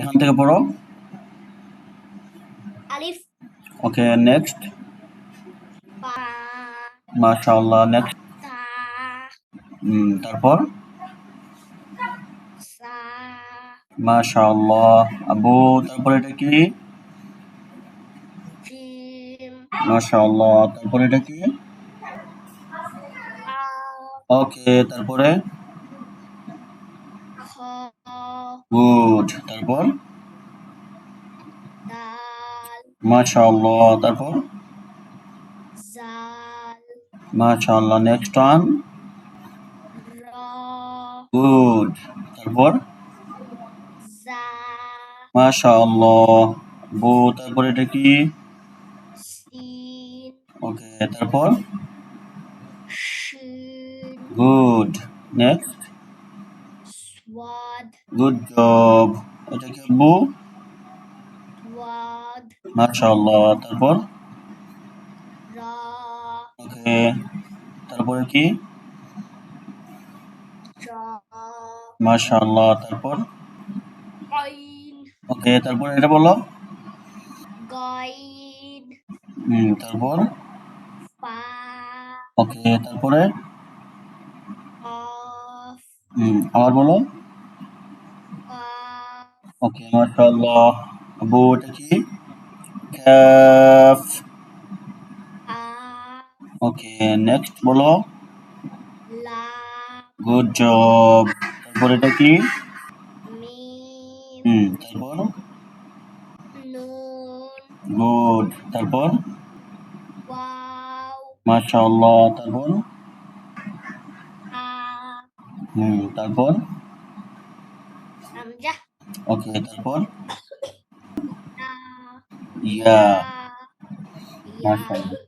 এখান থেকে পড়ো। আলিফ, ওকে, নেক্সট। বা, মাশাআল্লাহ, নেক্সট। তা, তারপর সা, মাশাআল্লাহ আবু। তারপর এটা কি? জিম, মাশাআল্লাহ। তারপর এটা কি? কাফ, ওকে, তারপরে? খ, গুড। তারপর? দাল, মাশাআল্লাহ। তারপর? জাল, মাশাআল্লাহ। Next one. র, গুড। তারপর? জা, মাশাআল্লাহ আবু। তারপর এটা কি? সিন, ওকে, তারপর? শিন, good. Next. Sowad, good job. এটা কি আব্বু? ওয়াদ, মাশাআল্লাহ। তারপর? রা, ওকে, তারপরে কি? রা, মাশাআল্লাহ। তারপর? আইন, ওকে, তারপর এটা বলো। গাইন, তারপর? ফা, ওকে, তারপরে? কফ, আবার বলো। কাফ, ওকে, মাশাআল্লাহ আবু। এটা কি? কাফ। হা, ওকে, নেক্সট বলো। লাম, গুড জব। তারপর এটা কি? মিম, তারপর? নুন, গুড। তারপর? ওয়াও, মাশাআল্লাহ। তারপর? আ, তারপর? হামজা, ওকে, তারপর? তা, ইয়া। ইয়া, ইয়া, মাশাআল্লাহ।